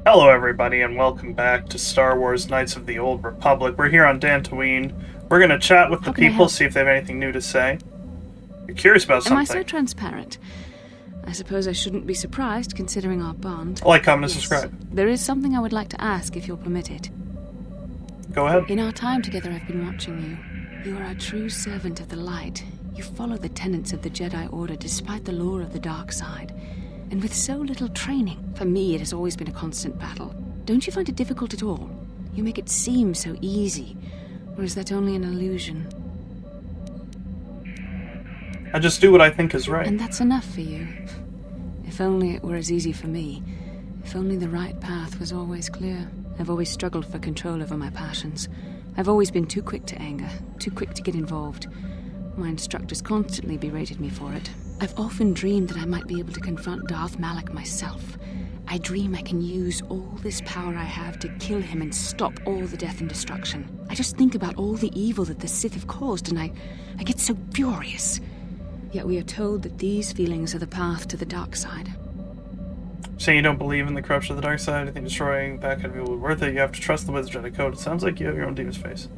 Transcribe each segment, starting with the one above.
Hello everybody, and welcome back to Star Wars Knights of the Old Republic. We're here on Dantooine. We're going to chat with the people, see if they have anything new to say. You're curious about something. Am I so transparent? I suppose I shouldn't be surprised, considering our bond. Like, comment, and subscribe. There is something I would like to ask, if you'll permit it. Go ahead. In our time together, I've been watching you. You are a true servant of the light. You follow the tenets of the Jedi Order despite the lure of the dark side. And with so little training, for me it has always been a constant battle. Don't you find it difficult at all? You make it seem so easy. Or is that only an illusion? I just do what I think is right. And that's enough for you. If only it were as easy for me. If only the right path was always clear. I've always struggled for control over my passions. I've always been too quick to anger, too quick to get involved. My instructors constantly berated me for it. I've often dreamed that I might be able to confront Darth Malak myself. I dream I can use all this power I have to kill him and stop all the death and destruction. I just think about all the evil that the Sith have caused, and I get so furious. Yet we are told that these feelings are the path to the dark side. Saying you don't believe in the corruption of the dark side, I think destroying that kind of evil is worth it. You have to trust the wisdom of Jedi Code. It sounds like you have your own demon's face.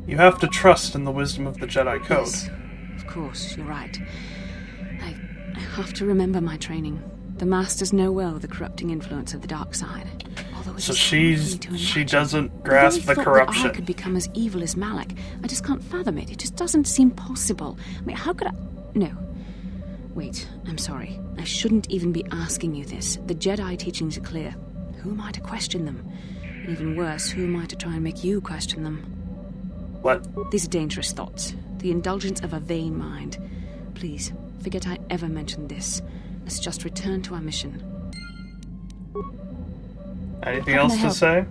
You have to trust in the wisdom of the Jedi Code. Yes, of course, you're right. I have to remember my training. The Masters know well the corrupting influence of the dark side. So she doesn't grasp the corruption. That I could become as evil as Malak. I just can't fathom it. It just doesn't seem possible. I mean, how could I... No. Wait, I'm sorry. I shouldn't even be asking you this. The Jedi teachings are clear. Who am I to question them? And even worse, who am I to try and make you question them? What? These are dangerous thoughts. The indulgence of a vain mind. Please, forget I ever mentioned this. Let's just return to our mission. Anything else to say?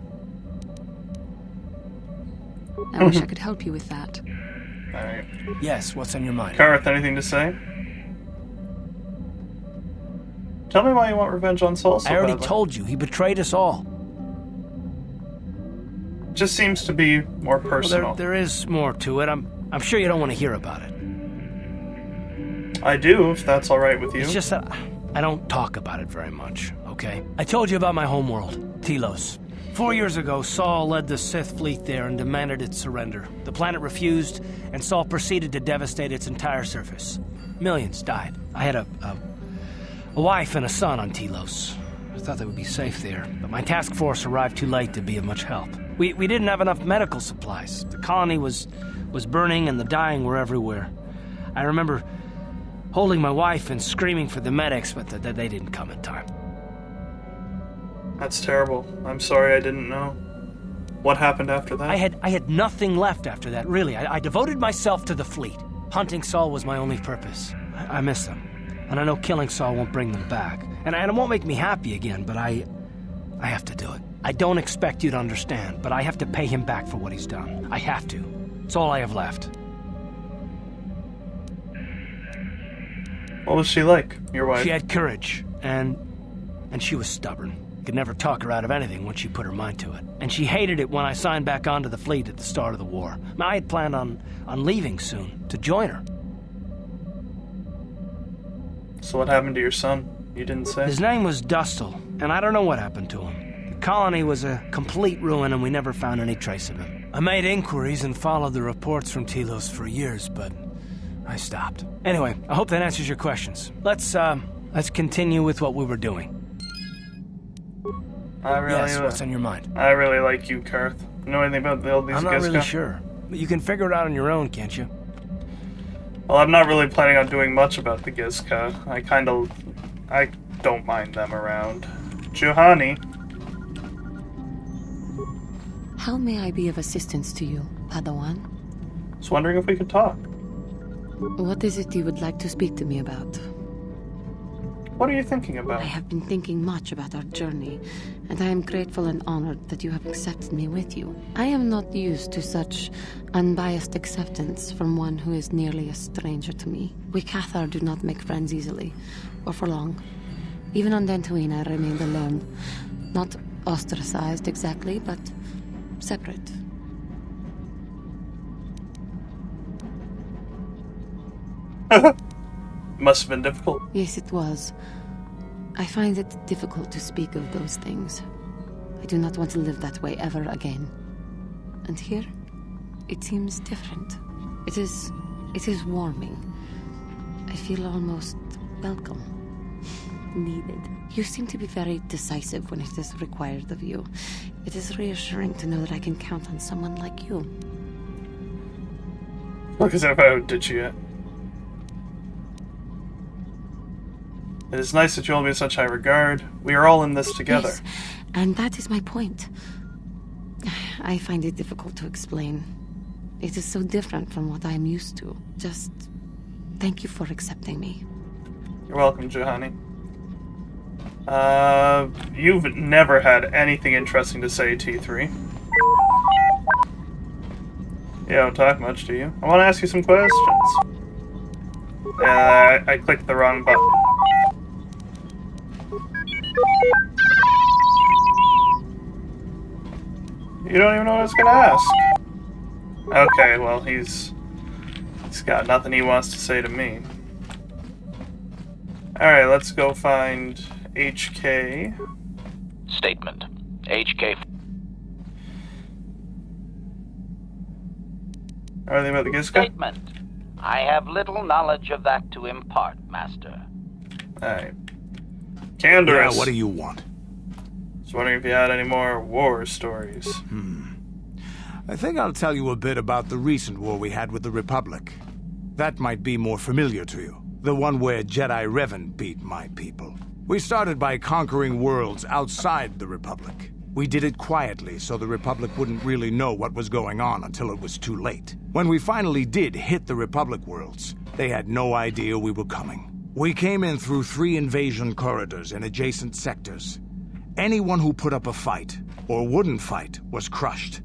I wish I could help you with that. Alright. Yes, what's on your mind? Carth, anything to say? Tell me why you want revenge on Saul so I already badly. told you, he betrayed us all. Just seems to be more personal. Well, there is more to it. I'm sure you don't want to hear about it. I do, if that's alright with you. It's just that I don't talk about it very much, okay? I told you about my homeworld, Telos. 4 years ago, Saul led the Sith fleet there and demanded its surrender. The planet refused, and Saul proceeded to devastate its entire surface. Millions died. I had a wife and a son on Telos. I thought they would be safe there, but my task force arrived too late to be of much help. We didn't have enough medical supplies. The colony was burning and the dying were everywhere. I remember holding my wife and screaming for the medics, but they didn't come in time. That's terrible. I'm sorry I didn't know. What happened after that? I had nothing left after that, really. I devoted myself to the fleet. Hunting Saul was my only purpose. I miss them. And I know killing Saul won't bring them back. And it won't make me happy again, but I have to do it. I don't expect you to understand, but I have to pay him back for what he's done. I have to. It's all I have left. What was she like, your wife? She had courage, and she was stubborn. Could never talk her out of anything once she put her mind to it. And she hated it when I signed back onto the fleet at the start of the war. I had planned on leaving soon, to join her. So what happened to your son? You didn't say? His name was Dustil, and I don't know what happened to him. The colony was a complete ruin, and we never found any trace of him. I made inquiries and followed the reports from Telos for years, but I stopped. Anyway, I hope that answers your questions. Let's continue with what we were doing. Yes, what's on your mind? I really like you, Carth. Know anything about these guys? I'm not really sure, but you can figure it out on your own, can't you? Well, I'm not really planning on doing much about the Gizka. I don't mind them around. Juhani. How may I be of assistance to you, Padawan? Was wondering if we could talk. What is it you would like to speak to me about? What are you thinking about? I have been thinking much about our journey, and I am grateful and honored that you have accepted me with you. I am not used to such unbiased acceptance from one who is nearly a stranger to me. We Cathar do not make friends easily, or for long. Even on Dantooine I remained alone, Not ostracized exactly, but separate. Must have been difficult. Yes, it was. I find it difficult to speak of those things. I do not want to live that way ever again. And here, it seems different. It is warming. I feel almost welcome. Needed. You seem to be very decisive when it is required of you. It is reassuring to know that I can count on someone like you. Look as if I did you yet. It is nice that you hold me in such high regard. We are all in this together. Yes, and that is my point. I find it difficult to explain. It is so different from what I am used to. Just thank you for accepting me. You're welcome, Juhani. You've never had anything interesting to say, T3. You don't talk much, do you? I want to ask you some questions. I clicked the wrong button. You don't even know what I was gonna ask. Okay, well, he's got nothing he wants to say to me. Alright, let's go find HK. Statement. HK. Anything about the Giska? Statement. I have little knowledge of that to impart, Master. Alright. Canderous. Yeah, what do you want? Just wondering if you had any more war stories. I think I'll tell you a bit about the recent war we had with the Republic. That might be more familiar to you. The one where Jedi Revan beat my people. We started by conquering worlds outside the Republic. We did it quietly so the Republic wouldn't really know what was going on until it was too late. When we finally did hit the Republic worlds, they had no idea we were coming. We came in through 3 invasion corridors in adjacent sectors. Anyone who put up a fight, or wouldn't fight, was crushed.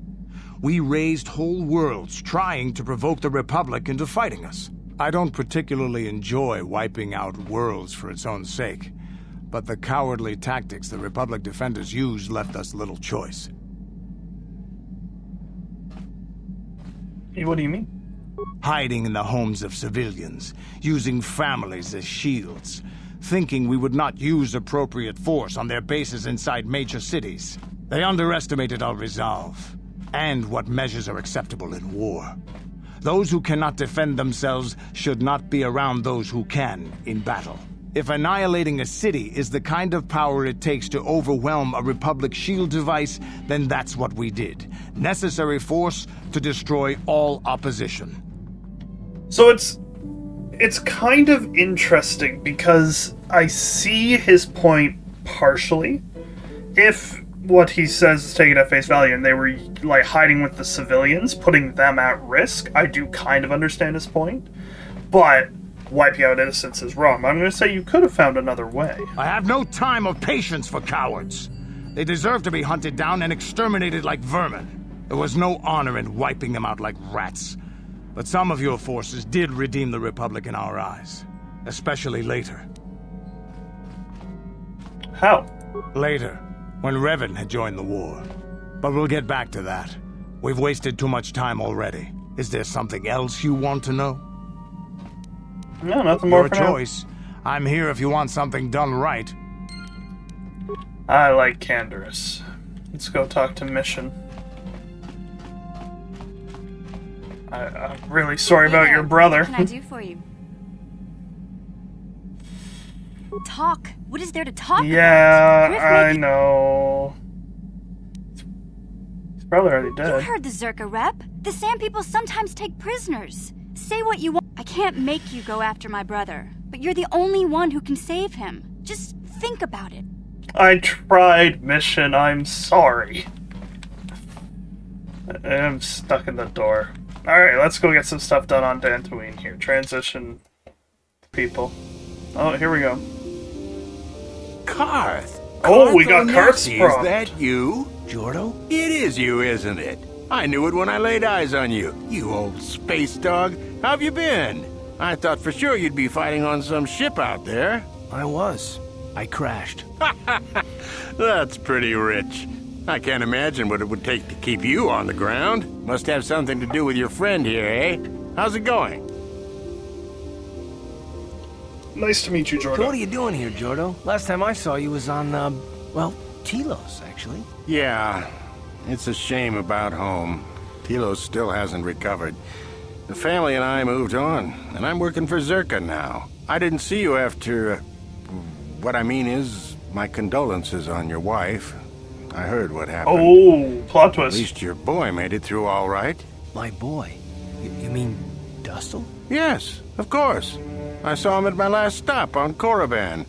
We razed whole worlds trying to provoke the Republic into fighting us. I don't particularly enjoy wiping out worlds for its own sake, but the cowardly tactics the Republic defenders used left us little choice. What do you mean? Hiding in the homes of civilians, using families as shields, thinking we would not use appropriate force on their bases inside major cities. They underestimated our resolve, and what measures are acceptable in war. Those who cannot defend themselves should not be around those who can in battle. If annihilating a city is the kind of power it takes to overwhelm a Republic shield device, then that's what we did. Necessary force to destroy all opposition. So it's kind of interesting because I see his point partially. If what he says is taken at face value and they were like hiding with the civilians, putting them at risk, I do kind of understand his point. But wiping out innocents is wrong. I'm going to say you could have found another way. I have no time or patience for cowards. They deserve to be hunted down and exterminated like vermin. There was no honor in wiping them out like rats. But some of your forces did redeem the Republic in our eyes. Especially later. How? Later, when Revan had joined the war. But we'll get back to that. We've wasted too much time already. Is there something else you want to know? No, nothing more Your for now. choice. I'm here if you want something done right. I like Canderous. Let's go talk to Mission. I'm really sorry about your brother. What can I do for you? Talk. What is there to talk about? Yeah, I know. He's probably already You dead. heard the Zerka rep. The Sand People sometimes take prisoners. Say what you want. I can't make you go after my brother, but you're the only one who can save him. Just think about it. I tried, Mission. I'm sorry. I'm stuck in the door. Alright, let's go get some stuff done on Dantooine here. Transition people. Oh, here we go. Carth. Oh, we got Carth's Is prompt. that you? Jordo? It is you, isn't it? I knew it when I laid eyes on you. You old space dog. How've you been? I thought for sure you'd be fighting on some ship out there. I was. I crashed. That's pretty rich. I can't imagine what it would take to keep you on the ground. Must have something to do with your friend here, eh? How's it going? Nice to meet you, Jordo. So what are you doing here, Jordo? Last time I saw you was on, well, Telos, actually. Yeah, it's a shame about home. Telos still hasn't recovered. The family and I moved on, and I'm working for Zerka now. I didn't see you after... what I mean is, my condolences on your wife. I heard what happened. Oh, plot twist. At least your boy made it through all right. My boy? You mean Dustle? Yes, of course. I saw him at my last stop on Korriban,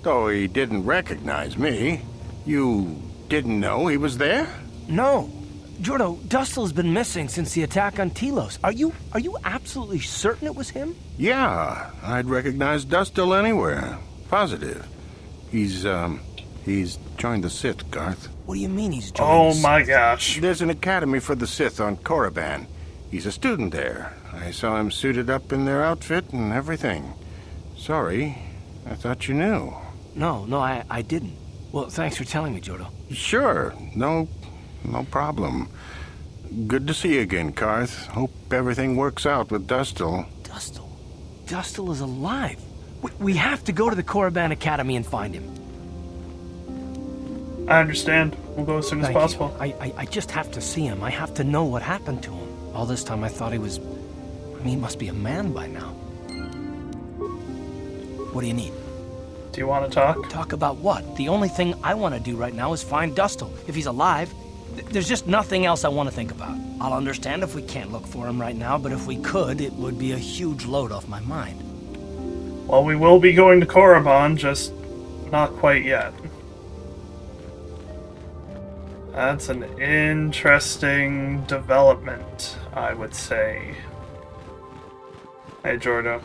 though he didn't recognize me. You didn't know he was there? No. Jordo, Dustle's been missing since the attack on Telos. Are you absolutely certain it was him? Yeah, I'd recognize Dustle anywhere. Positive. He's joined the Sith, Carth. What do you mean he's joined the my Sith? gosh. There's an academy for the Sith on Korriban. He's a student there. I saw him suited up in their outfit and everything. Sorry, I thought you knew. No, I didn't. Well, thanks for telling me, Jordo. Sure, no problem. Good to see you again, Carth. Hope everything works out with Dustle. Dustle is alive. We have to go to the Korriban Academy and find him. I understand. We'll go as soon as Thank possible. you. I just have to see him. I have to know what happened to him. All this time I thought he was... he must be a man by now. What do you need? Do you want to talk? Talk about what? The only thing I want to do right now is find Dustle. If he's alive, there's just nothing else I want to think about. I'll understand if we can't look for him right now, but if we could, it would be a huge load off my mind. Well, we will be going to Korriban, just not quite yet. That's an interesting development, I would say. Hey, Jordo.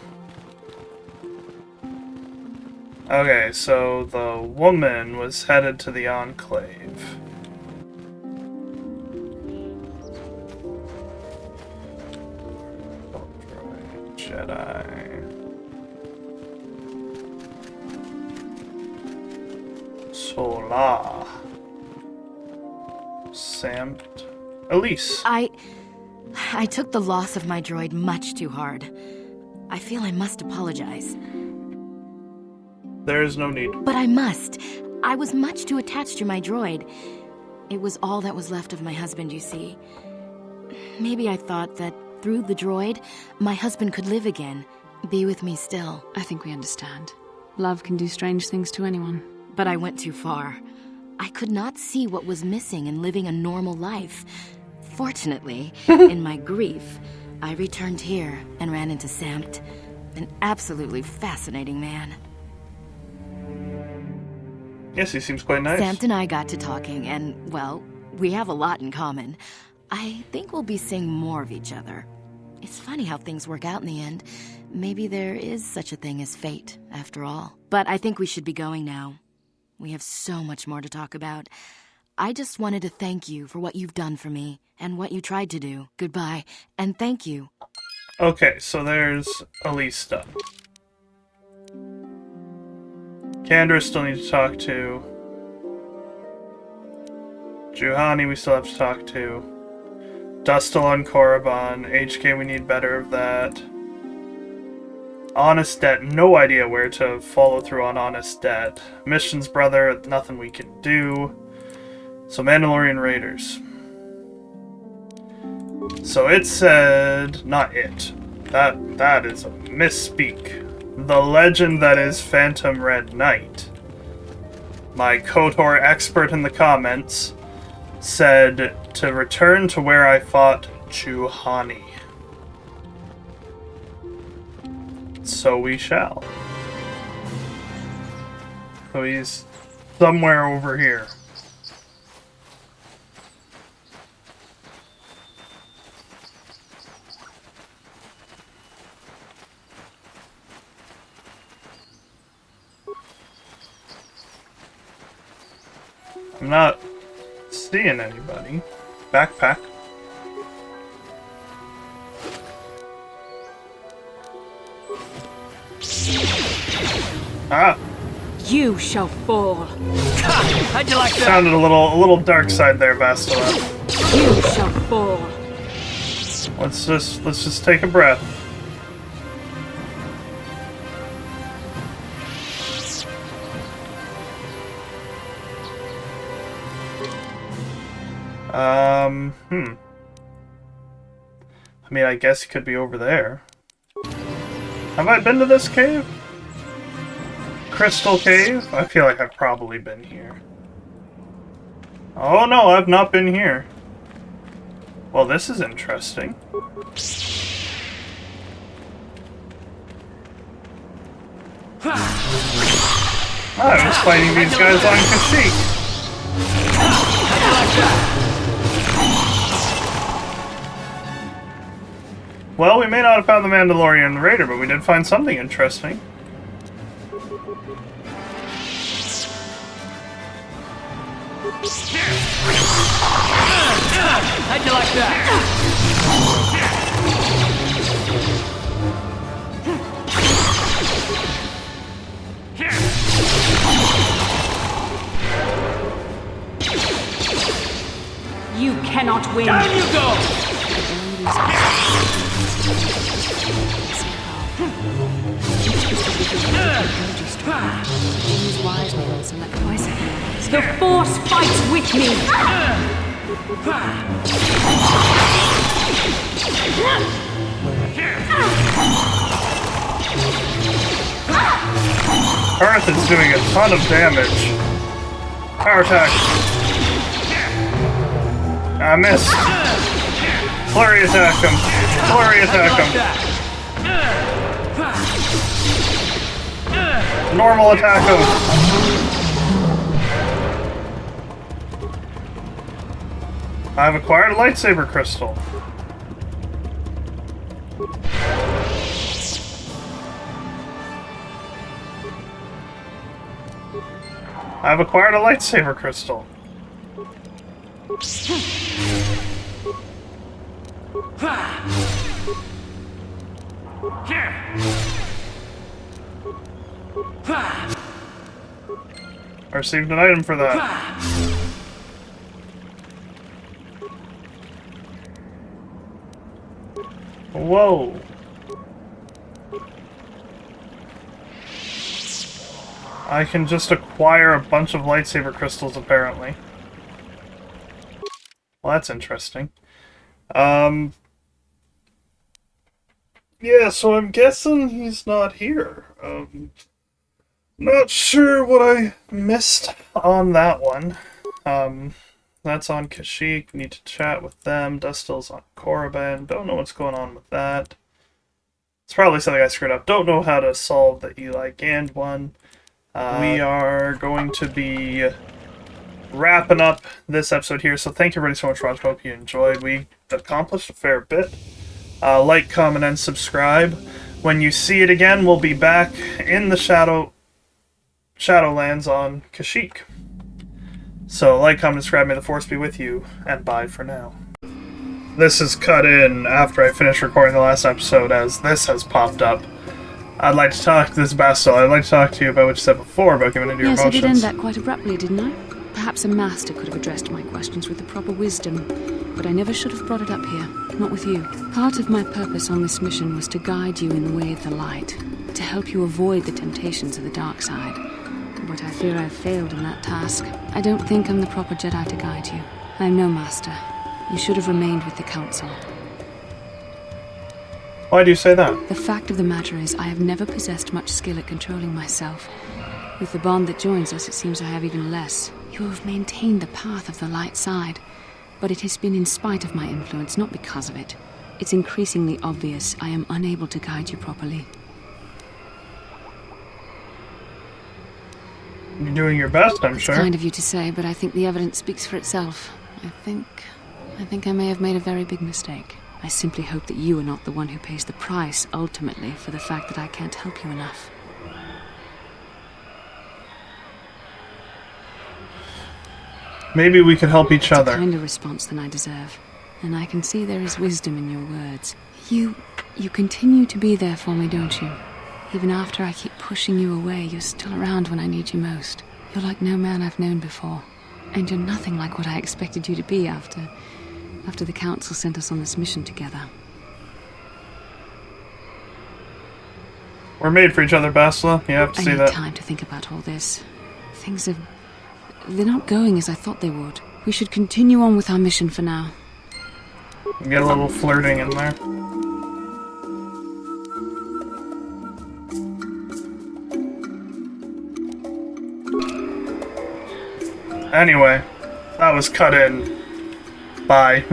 Okay, so the woman was headed to the Enclave. Jedi. Sola. Samt. Elise. I took the loss of my droid much too hard. I feel I must apologize. There is no need. But I must. I was much too attached to my droid. It was all that was left of my husband, you see. Maybe I thought that through the droid, my husband could live again, be with me still. I think we understand. Love can do strange things to anyone. But I went too far. I could not see what was missing in living a normal life. Fortunately, in my grief, I returned here and ran into Samt, an absolutely fascinating man. Yes, he seems quite nice. Samt and I got to talking, and, well, we have a lot in common. I think we'll be seeing more of each other. It's funny how things work out in the end. Maybe there is such a thing as fate, after all. But I think we should be going now. We have so much more to talk about. I just wanted to thank you for what you've done for me, and what you tried to do. Goodbye, and thank you. Okay, so there's Elise stuff. Kendra still need to talk to. Juhani we still have to talk to. Dustle on Korriban. HK we need better of that. Honest Debt, no idea where to follow through on Honest Debt. Missions Brother, nothing we can do. So Mandalorian Raiders. So it said, not it. That is a misspeak. The legend that is PhantomRedKnight. My KOTOR expert in the comments said to return to where I fought Juhani. So we shall. So he's somewhere over here. I'm not seeing anybody. Backpack. Ah! You shall fall. How'd you like that? Sounded a little dark side there, Bastila. You shall fall. Let's just take a breath. I mean, I guess he could be over there. Have I been to this cave? Crystal Cave? I feel like I've probably been here. Oh no, I've not been here. Well, this is interesting. I was fighting these guys on Kashyyyk. Well, we may not have found the Mandalorian Raider, but we did find something interesting. How'd you like that? You cannot win. Down you go! The Force fights with me! Carth is doing a ton of damage. Power attack. I missed. Flurry attack him. Flurry attack him. Normal attack him. I've acquired a lightsaber crystal. I've acquired a lightsaber crystal. I received an item for that. Whoa. I can just acquire a bunch of lightsaber crystals, apparently. Well, that's interesting. Yeah, so I'm guessing he's not here. Not sure what I missed on that one. That's on Kashyyyk. Need to chat with them. Dustil's on Korriban. Don't know what's going on with that. It's probably something I screwed up. Don't know how to solve the Eli Gand one. We are going to be wrapping up this episode here. So thank you everybody so much for watching. Hope you enjoyed. We accomplished a fair bit. Like, comment, and subscribe. When you see it again, we'll be back in the Shadowlands on Kashyyyk. So, like, comment, subscribe, may the Force be with you, and bye for now. This is cut in after I finished recording the last episode, as this has popped up. I'd like to talk to this Bastel. I'd like to talk to you about what you said before about giving into your emotions. Yes, I did end that quite abruptly, didn't I? Perhaps a master could have addressed my questions with the proper wisdom, but I never should have brought it up here, not with you. Part of my purpose on this mission was to guide you in the way of the light, to help you avoid the temptations of the dark side. But I fear I've failed in that task. I don't think I'm the proper Jedi to guide you. I'm no master. You should have remained with the Council. Why do you say that? The fact of the matter is, I have never possessed much skill at controlling myself. With the bond that joins us, it seems I have even less. You have maintained the path of the light side, but it has been in spite of my influence, not because of it. It's increasingly obvious I am unable to guide you properly. You're doing your best, I'm sure. It's kind of you to say, but I think the evidence speaks for itself. I think I may have made a very big mistake. I simply hope that you are not the one who pays the price, ultimately, for the fact that I can't help you enough. Maybe we could help each other. It's a kinder response than I deserve. And I can see there is wisdom in your words. You continue to be there for me, don't you? Even after I keep pushing you away, you're still around when I need you most. You're like no man I've known before. And you're nothing like what I expected you to be after the Council sent us on this mission together. We're made for each other, Bastila. You have to see I need that. time to think about all this. They're not going as I thought they would. We should continue on with our mission for now. Get a little flirting in there. Anyway, that was cut in. Bye.